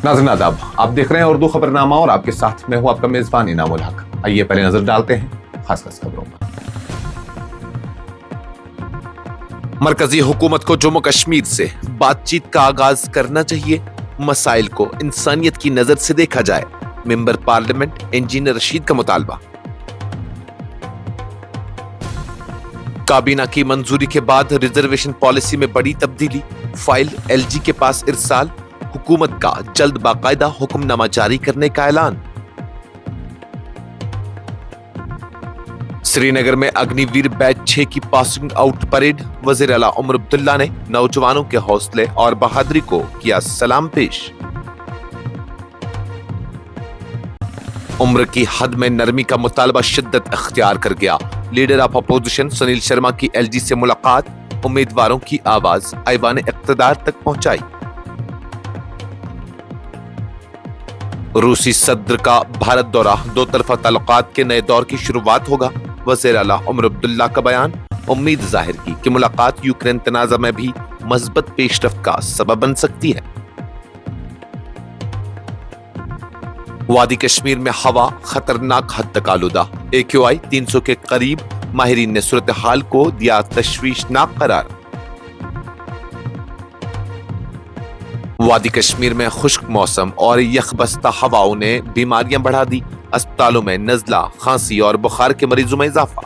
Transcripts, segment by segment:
नाज़रीन आदाब, आप देख रहे हैं उर्दू खबरनामा और आपके साथ मैं हूं आपका मेजबान इनामुल हक। आइए पहले नजर डालते हैं खास खबरों पर। मरकजी हुकूमत को जम्मू कश्मीर से बातचीत का आगाज करना चाहिए, मसाइल को इंसानियत की नजर से देखा जाए, मेंबर पार्लियामेंट इंजीनियर रशीद का मुतालबा। काबीना की मंजूरी के बाद रिजर्वेशन पॉलिसी में बड़ी तब्दीली, फाइल एलजी के पास इरसाल, हुकूमत का जल्द बाकायदा हुक्मनामा जारी करने का ऐलान। श्रीनगर में अग्निवीर बैच 6 की पासिंग आउट परेड, वजीर आला उमर अब्दुल्ला ने नौजवानों के हौसले और बहादुरी को किया सलाम पेश। उम्र की हद में नरमी का मुतालबा शिद्दत अख्तियार कर गया, leader of opposition Sunil Sharma की एलजी से मुलाकात, उम्मीदवारों की आवाज ऐवान इक्तदार तक पहुंचाई। रूसी सद्र का भारत दौरा, दो तरफा ताल्लुकात के नए दौर की शुरुआत होगा, वज़ीर आला उमर अब्दुल्ला का बयान, उम्मीद जाहिर की कि मुलाकात यूक्रेन तनाज़ा में भी मज़बूत पेशरफ्त का सबब बन सकती है। वादी कश्मीर में हवा खतरनाक हद तक आलूदा, AQI 300 के करीब, माहिरीन ने सूरत हाल को दिया तशवीशनाक करार। वादी कश्मीर में खुश्क मौसम और यखबस्ता हवाओं ने बीमारियां बढ़ा दी, अस्पतालों में नजला, खांसी और बुखार के मरीजों में इजाफा।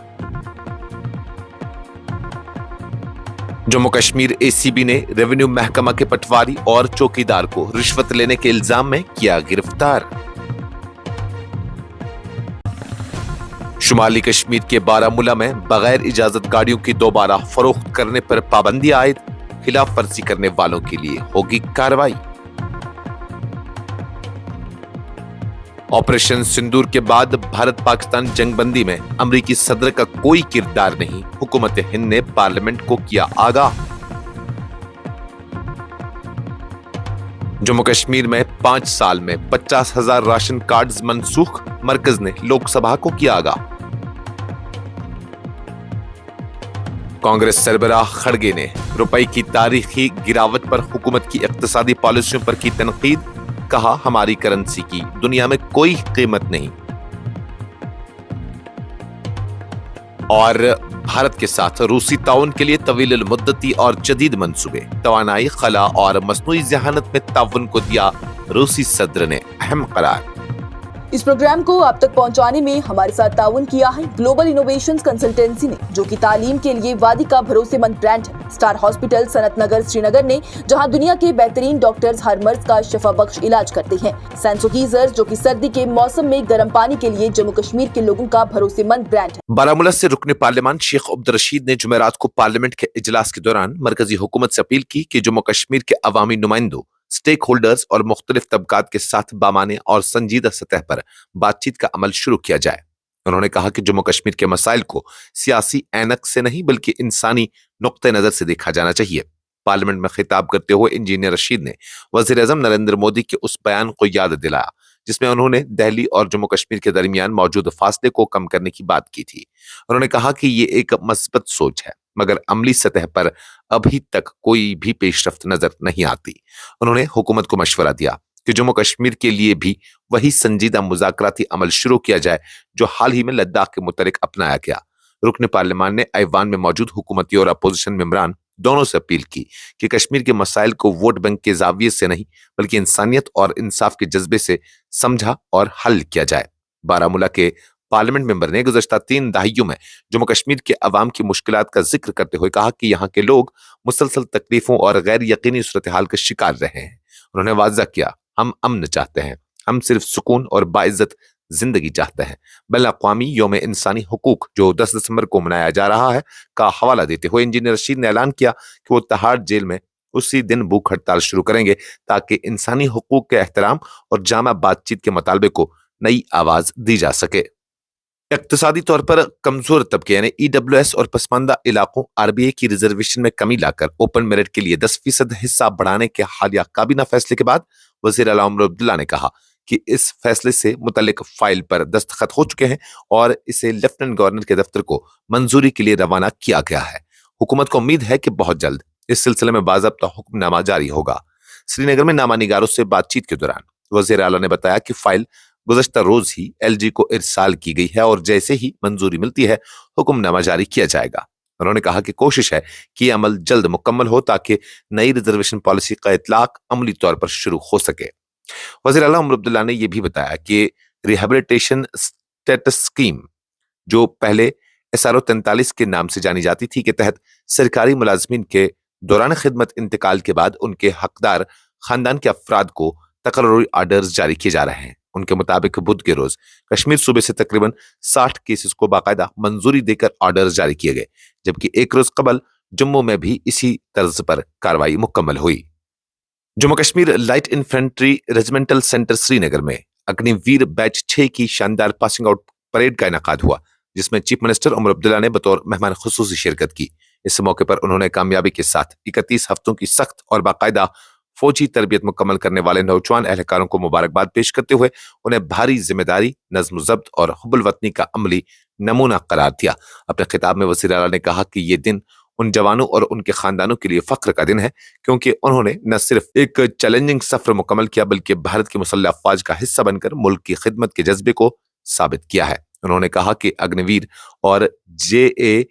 जम्मू कश्मीर ACB ने रेवेन्यू महकमा के पटवारी और चौकीदार को रिश्वत लेने के इल्जाम में किया गिरफ्तार। शुमाली कश्मीर के बारामूला में बगैर इजाजत गाड़ियों की दोबारा फरोख्त करने पर पाबंदी आयद, खिलाफ वर्जी करने वालों के लिए होगी कार्रवाई। ऑपरेशन सिंदूर के बाद भारत पाकिस्तान जंगबंदी में अमरीकी सदर का कोई किरदार नहीं, हुकूमत हिंद ने पार्लियामेंट को किया आगाह। जम्मू कश्मीर में 5 साल में 50,000 राशन कार्ड्स मनसूख, मरकज ने लोकसभा को किया आगाह। कांग्रेस सरबराह खड़गे ने रुपए की तारीखी गिरावट पर हुकूमत की इक्तिसादी पॉलिसियों पर की तनकीद, कहा हमारी करेंसी की दुनिया में कोई कीमत नहीं। और भारत के साथ रूसी ताउन के लिए तवील मुद्दती और जदीद मंसूबे, तवानाई, खला और मसनूई ज़हानत में ताउन को दिया रूसी सदर ने अहम करार। इस प्रोग्राम को आप तक पहुंचाने में हमारे साथ ताउन किया है ग्लोबल इनोवेशंस कंसल्टेंसी ने, जो कि तालीम के लिए वादी का भरोसेमंद ब्रांड है। स्टार हॉस्पिटल सनत नगर श्रीनगर ने, जहां दुनिया के बेहतरीन डॉक्टर्स हर मर्ज का शफा बख्श इलाज करते हैं। सेंसोगीजर, जो कि सर्दी के मौसम में गर्म पानी के लिए जम्मू कश्मीर के लोगों का भरोसेमंद ब्रांड है। बारामूला से रुकने पार्लियामान शेख अब्दुल रशीद ने जुमेरात को पार्लियामेंट के इजलास के दौरान मरकजी हुकूमत से अपील की कि जम्मू कश्मीर के अवामी नुमाइंदों, स्टेक होल्डर्स और मुख्तलिफ तबकात के साथ बामाने और संजीदा सतह पर बातचीत का अमल शुरू किया जाए। उन्होंने कहा कि जम्मू कश्मीर के मसाइल को सियासी ऐनक से नहीं बल्कि इंसानी नुक्ते नजर से देखा जाना चाहिए। पार्लियामेंट में खिताब करते हुए इंजीनियर रशीद ने वजीर आज़म नरेंद्र मोदी के उस बयान को याद दिलाया जिसमें उन्होंने दिल्ली और जम्मू कश्मीर के दरमियान मौजूद फासले को कम करने की बात की थी। उन्होंने कहा कि ये एक मस्बत सोच है, मगर अमली सतह पर अभी तक कोई भी पेशरफ्त नजर नहीं आती। उन्होंने हुकूमत को मशवरा दिया कि जम्मू कश्मीर के लिए भी वही संजीदा मुज़ाकराती अमल शुरू किया जाए जो हाल ही में लद्दाख के मुतालिक अपनाया गया। रुकन पार्लियामान ने ऐवान में मौजूद हुकूमती और अपोजिशन मेंबरान दोनों से अपील की कि कश्मीर के मसाइल को वोट बैंक के जाविये से नहीं बल्कि इंसानियत और इंसाफ के जज्बे से समझा और हल किया जाए। बारामूला के पार्लियामेंट मेंबर ने गुज़श्ता 3 दहाइयों में जम्मू कश्मीर के अवाम की मुश्किलात का जिक्र करते हुए कहा कि यहाँ के लोग मुसलसल तकलीफों और गैर यकीनी सूरत हाल का शिकार रहे हैं। उन्होंने वाज़ा किया, हम अमन चाहते हैं, हम सिर्फ सुकून और बाइज्जत जिंदगी चाहते हैं। बैनुल-अक़वामी यौम इंसानी हुकूक जो 10 दिसंबर को मनाया जा रहा है का हवाला देते हुए इंजीनियर रशीद ने ऐलान किया कि वो तिहाड़ जेल में उसी दिन भूख हड़ताल शुरू करेंगे ताकि इंसानी हुकूक के एहतराम और जामा बातचीत के मुतालबे को नई आवाज दी जा सके। इक्तिसादी तौर पर कमजोर तबके यानी EWS और पसमानदा इलाकों RBA की रिजर्वेशन में कमी लाकर ओपन मेरिट के लिए 10% हिस्सा बढ़ाने के हालिया काबीना फैसले के बाद वज़ीर आला उमर अब्दुल्ला ने कहा कि इस फैसले से मुतल्लिक फाइल पर दस्तखत हो चुके हैं और इसे लेफ्टिनेंट गवर्नर के दफ्तर को मंजूरी के लिए रवाना किया गया है। हुकूमत को उम्मीद है कि बहुत जल्द इस सिलसिले में बाज़ाब्ता हुक्मनामा जारी होगा। श्री नगर में नामा निगारों से बातचीत के दौरान वजीर आला ने बताया कि फाइल गुज़श्ता रोज ही LG को इरसाल की गई है और जैसे ही मंजूरी मिलती है हुक्मनामा जारी किया जाएगा। उन्होंने कहा कि कोशिश है कि ये अमल जल्द मुकम्मल हो ताकि नई रिजर्वेशन पॉलिसी का इतलाक अमली तौर पर शुरू हो सके। वज़ीर आला उमर अब्दुल्ला ने यह भी बताया कि रिहेबिलिटेशन स्टेटस स्कीम, जो पहले SRO 43 के नाम से जानी जाती थी, के तहत सरकारी मुलाजमीन के दौरान खिदमत इंतकाल के बाद उनके हकदार खानदान के अफराद को तकर्रुरी आर्डर्स जारी किए जा रहे हैं। उनके मुताबिक बुध के रोज कश्मीर सूबे से तकरीबन 60 केसेस को बाकायदा मंजूरी देकर आर्डर्स जारी किए गए, जबकि एक रोज कबल जम्मू में भी इसी तर्ज पर कार्रवाई मुकम्मल हुई। Jammu Kashmir light infantry regimental centre Srinagar में अग्निवीर बैच 6 की शानदार पासिंग आउट परेड का इनेकाद हुआ, जिसमें चीफ मिनिस्टर उमर अब्दुल्ला ने बतौर मेहमान खुसूसी शिरकत की। इस मौके पर उन्होंने कामयाबी के साथ 31 हफ्तों की सख्त और बाकायदा फौजी तरबियत मुकम्मल करने वाले नौजवान एहलकारों को मुबारकबाद पेश करते हुए उन्हें भारी जिम्मेदारी, नज्म ज़ब्त और हुब्बुल वतनी का अमली नमूना करार दिया। अपने खिताब में वज़ीर आला ने कहा कि ये दिन उन जवानों और उनके खानदानों के लिए फख्र का दिन है, क्योंकि उन्होंने न सिर्फ एक चैलेंजिंग सफर मुकम्मल किया बल्कि भारत की मुसल्लह अफवाज का हिस्सा बनकर मुल्क की खिदमत के जज्बे को साबित किया है। उन्होंने कहा कि अग्निवीर और JAKLI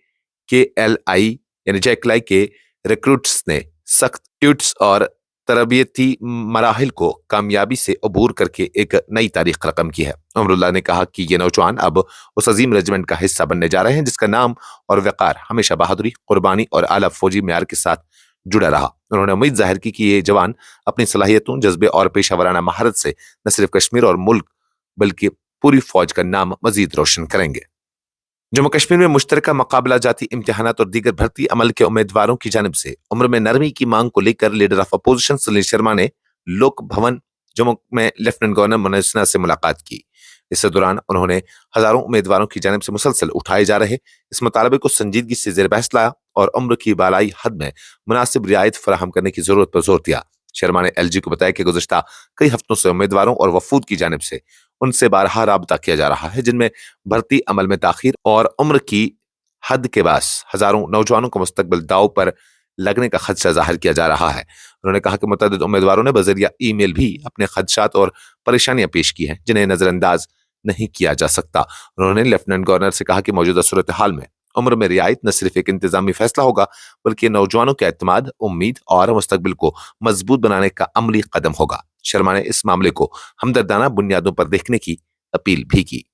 यानी जैकलाई के रिक्रूट्स ने सख्त ट्यूट्स और तरबियती मराहिल को कामयाबी से अबूर करके एक नई तारीख रकम की है। उमरुल्लाह ने कहा कि ये नौजवान अब उस अजीम रेजिमेंट का हिस्सा बनने जा रहे हैं जिसका नाम और वक़ार हमेशा बहादुरी, कुर्बानी और आला फौजी मेयार के साथ जुड़ा रहा। उन्होंने उम्मीद जाहिर की कि ये जवान अपनी सलाहियतों, जज्बे और पेशावराना महारत से न सिर्फ कश्मीर और मुल्क बल्कि पूरी फौज का नाम मजीद रोशन करेंगे। जम्मू कश्मीर में मुश्तरका मुकाबला जाती इम्तिहानात और दीगर भर्ती अमल के उम्मीदवारों की जानिब से उम्र में नरमी की मांग को लेकर leader of opposition Sunil Sharma ने लोक भवन जम्मू में लेफ्टिनेंट गवर्नर मनोज सिन्हा से मुलाकात की। इस दौरान उन्होंने हजारों उम्मीदवारों की जानिब से मुसलसल उठाए जा रहे इस मुतालबे को संजीदगी से ज़ेर बहस लाया और उम्र की बालाई हद में मुनासिब रियायत फराहम करने की जरूरत पर जोर दिया। शर्मा ने LG को बताया कि गुज़श्ता कई हफ्तों से उम्मीदवारों और वफूद की जानिब से उनसे बारहा राबता किया जा रहा है, जिनमें भर्ती अमल में ताखीर और उम्र की हद के बास हजारों नौजवानों को मुस्तकबिल दाव पर लगने का खदशा जाहिर किया जा रहा है। उन्होंने कहा कि मुतअद्दिद उम्मीदवारों ने बज़रिया ईमेल भी अपने खदशात और परेशानियां पेश की हैं, जिन्हें नजरअंदाज नहीं किया जा सकता। उन्होंने लेफ्टिनेंट गवर्नर से कहा कि मौजूदा सूरत हाल में उम्र में रियायत न सिर्फ एक इंतजामी फैसला होगा बल्कि नौजवानों के एतमाद, उम्मीद और मुस्तकबिल को मजबूत बनाने का अमली कदम होगा। शर्मा ने इस मामले को हमदर्दाना बुनियादों पर देखने की अपील भी की।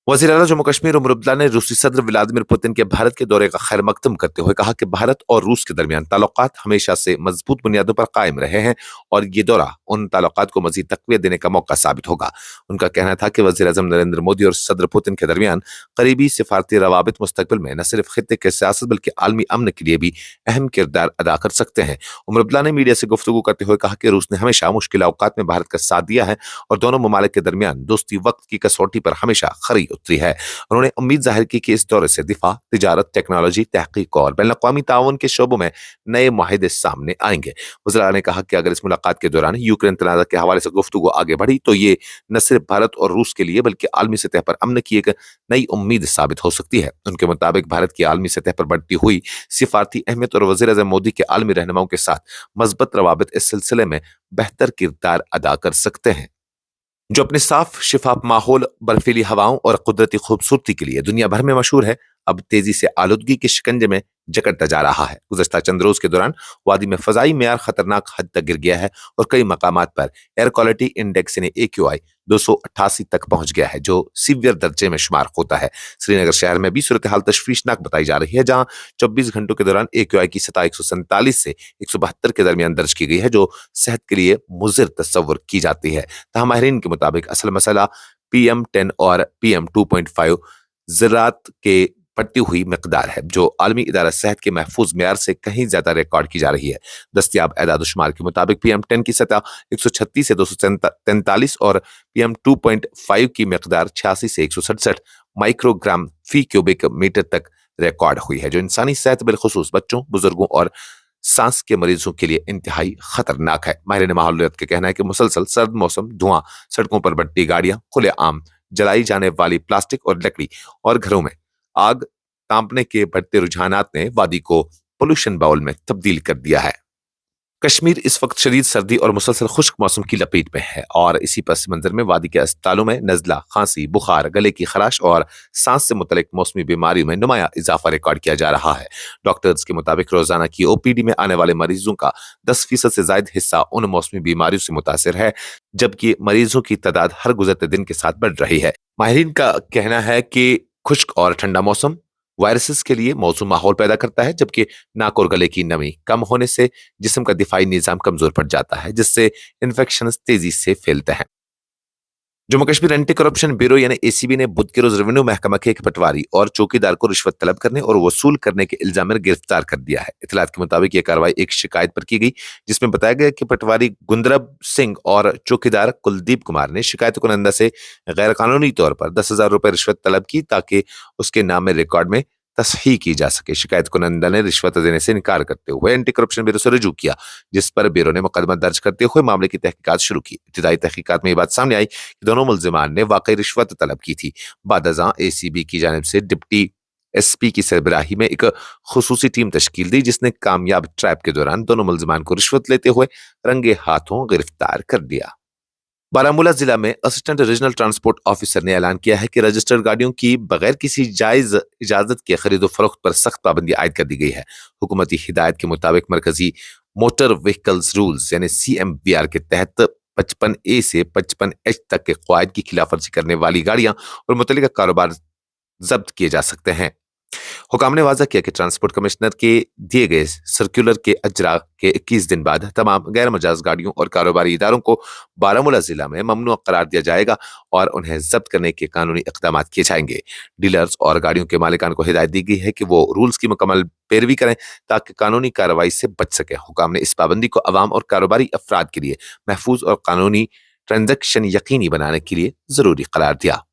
वज़ीर आला जम्मू कश्मीर उमर अब्दुल्ला ने रूसी सदर व्लादिमीर पुतिन के भारत के दौरे का खैर मकदम करते हुए कहा कि भारत और रूस के दरमियान ताल्लुकात हमेशा से मजबूत बुनियादों पर कायम रहे हैं और ये दौरा उन ताल्लुकात को मजीद तक़वियत देने का मौका साबित होगा। उनका कहना था कि वज़ीर आज़म नरेंद्र मोदी और सदर पुतिन के दरमियान करीबी सिफारती रवाबित मुस्तकबिल में न सिर्फ खित्ते के सियासत बल्कि आलमी अमन के लिए भी अहम किरदार अदा कर सकते हैं। उमर अब्दुल्ला ने मीडिया से गुफ्तगू करते हुए कहा कि रूस ने हमेशा मुश्किल औकात में भारत का साथ दिया है और दोनों ममालिक के दरमियान दोस्ती वक्त की कसौटी पर हमेशा खरी उतरी है। उन्होंने उम्मीद जाहिर की कि इस दौरे से दिफा, तिजारत, टेक्नोलॉजी, तहकीक और बैनुल-अक़वामी ताउन के शोबों में नए मुआहिदे सामने आएंगे। वज़ीर ने कहा कि अगर इस मुलाकात के दौरान यूक्रेन तनाज़ा के हवाले से गुफ्तगू आगे बढ़ी तो ये न सिर्फ भारत और रूस के लिए बल्कि आलमी सतह पर अमन की एक नई उम्मीद साबित हो सकती है। उनके मुताबिक भारत की आलमी सतह पर बढ़ती हुई सिफारती अहमियत और वज़ीर आज़म मोदी के आलमी रहनुमाओं के साथ मज़बूत रवाबित इस सिलसिले में बेहतर किरदार अदा कर सकते हैं। जो अपने साफ शिफाफ माहौल, बर्फीली हवाओं और कुदरती खूबसूरती के लिए दुनिया भर में मशहूर है, अब तेजी से आलूदगी के शिकंजे में जकड़ता जा रहा है। गुज़श्ता चंद रोज के दौरान वादी में फजाई मेयार खतरनाक हद तक गिर गया है और कई मकामात पर एयर क्वालिटी इंडेक्स यानी AQI 288 तक पहुंच गया है, जो सीवियर दर्जे में शुमार होता है। श्रीनगर शहर में भी सूरत हाल तशवीशनाक बताई जा रही है, जहां 24 घंटों के दौरान AQI की सतह 147 से 172 के दरमियान दर्ज की गई है, जो सेहत के लिए मुज़िर तस्वुर की जाती है। ताहम माहिरीन के मुताबिक असल मसला PM10 और PM2.5 ज़रात के बढ़ती हुई मिकदार है, जो आलमी इदारा सेहत के महफूज मेयार से कहीं ज्यादा रिकॉर्ड की जा रही है। दस्तियाब एदाद-ओ-शुमार के मुताबिक PM10 की सतह 136 से 243 और PM2.5 की मिकदार 86 से 167 माइक्रोग्राम फी क्यूबिक मीटर तक रिकॉर्ड हुई है, जो इंसानी सेहत बिलखुसूस बच्चों, बुजुर्गों और सांस के मरीजों के लिए इंतहाई खतरनाक है। माहिरीन माहौलियात का कहना है कि मुसलसल सर्द मौसम, धुआं, सड़कों पर बढ़ती गाड़ियां, खुले आम जलाई जाने वाली प्लास्टिक और लकड़ी और घरों में आग तांपने के बढ़ते रुझानात ने वादी को पोल्यूशन बाउल में तब्दील कर दिया है। कश्मीर इस वक्त शदीद सर्दी और मुसलसल खुश्क मौसम की लपेट में है और इसी पस मंजर में वादी के अस्पतालों में नजला, खांसी, बुखार, गले की खराश और सांस से मुतलिक मौसमी बीमारियों में नुमाया इजाफा रिकॉर्ड किया जा रहा है। डॉक्टर्स के मुताबिक रोजाना की ओपीडी में आने वाले मरीजों का 10% से ज्यादा हिस्सा उन मौसमी बीमारियों से मुतासर है, जबकि मरीजों की तादाद हर गुजरते दिन के साथ बढ़ रही है। माहिरीन का कहना है कि खुश्क और ठंडा मौसम वायरसेस के लिए मौसम माहौल पैदा करता है, जबकि नाक और गले की नमी कम होने से जिस्म का दिफाई निजाम कमजोर पड़ जाता है, जिससे इन्फेक्शन तेजी से फैलते हैं। Jammu Kashmir anti corruption bureau यानी एसीबी ने बुध के रोज रेवेन्यू महकमा के एक पटवारी और चौकीदार को रिश्वत तलब करने और वसूल करने के इल्जाम में गिरफ्तार कर दिया है। इतलात के मुताबिक यह कार्रवाई एक शिकायत पर की गई, जिसमें बताया गया कि पटवारी गुंदरब सिंह और चौकीदार कुलदीप कुमार ने शिकायत कुनंदा से गैर कानूनी तौर पर 10,000 रुपए रिश्वत तलब की ताकि उसके नाम में रिकॉर्ड में तस्हीह की जा सके। शिकायत कुनंदा ने रिश्वत देने से इनकार करते हुए एंटी करप्शन ब्यूरो से रुजू किया, जिस पर ब्यूरो ने मुकदमा दर्ज करते हुए मामले की तहकीकात शुरू की। इब्तिदाई तहकीकात में ये बात सामने आई कि दोनों मुल्जिमान ने वाकई रिश्वत तलब की थी। बाद अज़ां एसीबी की जानिब से डिप्टी एसपी की सरबराही में एक खुसूसी टीम तश्कील दी, जिसने कामयाब ट्रैप के दौरान दोनों मुल्जिमान को रिश्वत लेते हुए रंगे हाथों गिरफ्तार कर लिया। बारामूला जिला में असिस्टेंट रीजनल ट्रांसपोर्ट ऑफिसर ने ऐलान किया है कि रजिस्टर्ड गाड़ियों की बगैर किसी जायज इजाजत के खरीदो फरोख्त पर सख्त पाबंदी आयद कर दी गई है। हुकूमती हिदायत के मुताबिक मरकजी मोटर व्हीकल्स रूल्स यानी CMVR के तहत 55A से 55H तक के कवायद की खिलाफ वर्जी करने वाली गाड़ियां और मुतल्लिका कारोबार जब्त किए जा सकते हैं। हुकाम ने वाजा किया कि ट्रांसपोर्ट कमिश्नर के दिए गए सर्कुलर के अजरा के 21 दिन बाद तमाम गैर मजाज गाड़ियों और कारोबारी इदारों को बारामूला जिला में ममनू करार दिया जाएगा और उन्हें जब्त करने के कानूनी इकदाम किए जाएंगे। डीलर्स और गाड़ियों के मालिकान को हिदायत दी गई है कि वो रूल्स की मुकम्मल पैरवी करें ताकि कानूनी कार्रवाई से बच सके। हुकाम ने इस पाबंदी को अवाम और कारोबारी अफराद के लिए महफूज और कानूनी ट्रांजैक्शन यकीनी बनाने के लिए जरूरी करार दिया।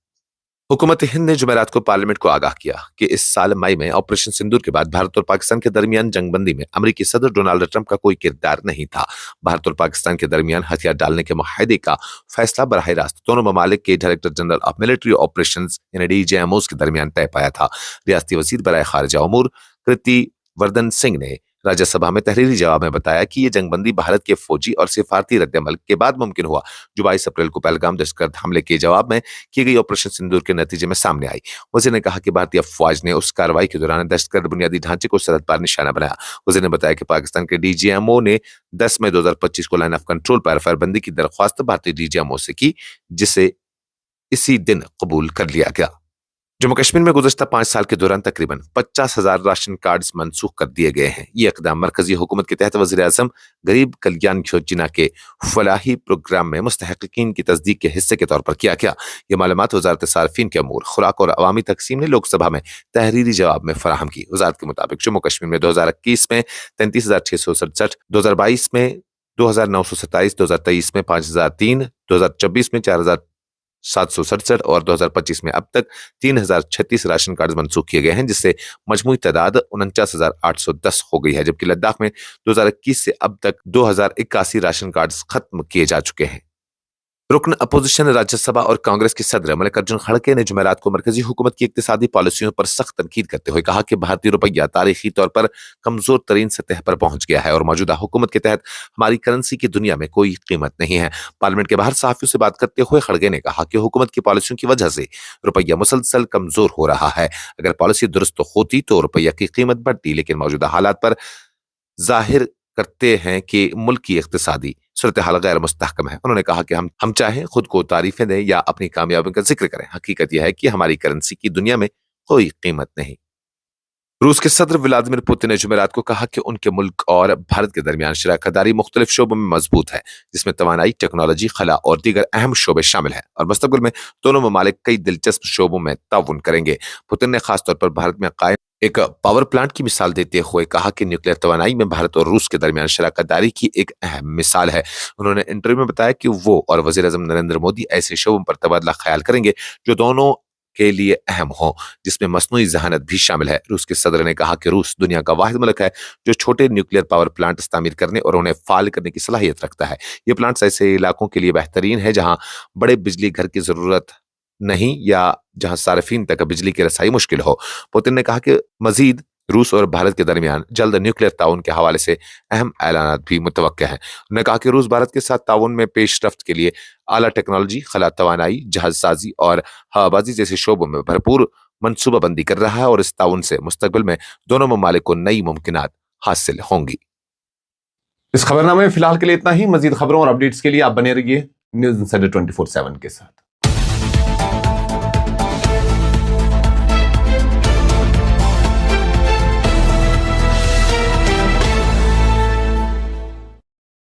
हुकूमत हिंद ने जुमेरात को पार्लियामेंट को आगाह किया कि इस साल मई में ऑपरेशन सिंदूर के बाद भारत और पाकिस्तान के दरमियान जंगबंदी में अमेरिकी सदर डोनाल्ड ट्रंप का कोई किरदार नहीं था। भारत और पाकिस्तान के दरमियान हथियार डालने के मुआहदे का फैसला बराह रास्त दोनों ममालिक के director general of military operations यानी DJMOs के दरमियान तय पाया था। रियासती वजीर बराह खारजा उमूर कृति वर्धन सिंह ने राज्यसभा में तहरीरी जवाब में बताया कि ये जंगबंदी भारत के फौजी और सिफारती रद्दमल के बाद मुमकिन हुआ, जो 22 अप्रैल को पहलगाम दहशतगर्द हमले के जवाब में की गई ऑपरेशन सिंदूर के नतीजे में सामने आई। वजीर ने कहा कि भारतीय फौज ने उस कार्रवाई के दौरान दहशतगर्द बुनियादी ढांचे को सरहद पार निशाना बनाया। वजीर ने बताया कि पाकिस्तान के DJMO ने 10 मई 2025 को लाइन ऑफ कंट्रोल पर फायरबंदी की दरख्वास्त भारतीय DJMO से की, जिसे इसी दिन कबूल कर लिया गया। जम्मू कश्मीर में गुज़श्ता 5 साल के दौरान तकरीबन 50,000 राशन कार्ड्स मनसूख कर दिए गए हैं। ये इकदाम मरकजी हुकूमत के तहत वज़ीर आज़म गरीब कल्याण योजना के फलाही प्रोग्राम में मुस्तहक़ीन की तस्दीक के हिस्से के तौर पर किया गया। ये मालूमात वज़ारत सार्फिन के अमूर, खुराक और अवामी तकसीम ने लोकसभा में तहरीरी जवाब में फराहम की। वज़ारत के मुताबिक जम्मू कश्मीर में 2021 में 33,667, 2022 में 2,927, 2023 में 5,003, 2024 में 4,767 और 2025 में अब तक 3,036 राशन कार्ड मनसूख किए गए हैं, जिससे मजमूई तादाद 49,810 हो गई है, जबकि लद्दाख में 2021 से अब तक 2,081 राशन कार्ड खत्म किए जा चुके हैं। रुकन अपोजिशन राज्यसभा और कांग्रेस के सदर मल्लिकार्जुन खड़गे ने जुमेरात को मरकजी हुकूमत की इक्तिसादी पॉलिसियों पर सख्त तनकीद करते हुए कहा कि भारतीय रुपया तारीखी तौर पर कमजोर तरीन सतह पर पहुंच गया है और मौजूदा हुकूमत के तहत हमारी करेंसी की दुनिया में कोई कीमत नहीं है। पार्लियामेंट के बाहर सहाफियों से बात करते हुए खड़गे ने कहा कि हुकूमत की पॉलिसियों की वजह से रुपया मुसलसल कमजोर हो रहा है। अगर पॉलिसी दुरुस्त होती तो रुपया की कीमत बढ़ती, लेकिन मौजूदा हालात पर जाहिर करते हैं कि मुल्क की इक्तिसादी सूरत हाल गैर मुस्तहकम है। उन्होंने कहा कि हम चाहे खुद को तारीफें दें या अपनी कामयाबियों का जिक्र करें, हकीकत यह है कि हमारी करेंसी की दुनिया में कोई कीमत नहीं। रूस के सदर व्लादिमीर पुतिन ने जुमेरात को कहा कि उनके मुल्क और भारत के दरमियान शराकतदारी मुख्तलिफ शोबों में मजबूत है, जिसमें तवानाई, टेक्नोलॉजी, खला और दीगर अहम शोबे शामिल हैं और मुस्तकबिल में दोनों ममालिक कई दिलचस्प शोबों में ताउन करेंगे। पुतिन ने खासतौर पर भारत में कायम एक पावर प्लांट की मिसाल देते हुए कहा कि न्यूक्लियर तवानाई में भारत और रूस के दरमियान शराकतदारी की एक अहम मिसाल है। उन्होंने इंटरव्यू में बताया कि वो और वजीर आज़म नरेंद्र मोदी ऐसे शोबों पर तबादला ख्याल करेंगे जो दोनों के लिए अहम हो, जिसमें मसनूई जहानत भी शामिल है। रूस के सदर ने कहा कि रूस दुनिया का वाहिद मुल्क है जो छोटे न्यूक्लियर पावर प्लांट तामीर करने और उन्हें फाल करने की सलाहियत रखता है। ये प्लांट्स ऐसे इलाकों के लिए बेहतरीन है जहां बड़े बिजली घर की जरूरत नहीं या जहां सार्फिन तक बिजली की रसाई मुश्किल हो। पुतिन ने कहा कि मजीद روس اور بھارت کے درمیان جلد نیوکلیئر تعاون کے حوالے سے اہم اعلانات بھی متوقع ہیں. انہوں نے کہا کہ روس بھارت کے ساتھ تعاون میں پیش رفت کے لیے اعلیٰ ٹیکنالوجی، خلا توانائی، جہاز سازی اور ہوابازی جیسے شعبوں میں بھرپور منصوبہ بندی کر رہا ہے اور اس تعاون سے مستقبل میں دونوں ممالک کو نئی ممکنات حاصل ہوں گی. اس خبرنامے میں فی الحال کے لیے اتنا ہی. مزید خبروں اور اپڈیٹس کے لیے آپ بنے رہیے نیوز انسائڈر 24/7 کے ساتھ.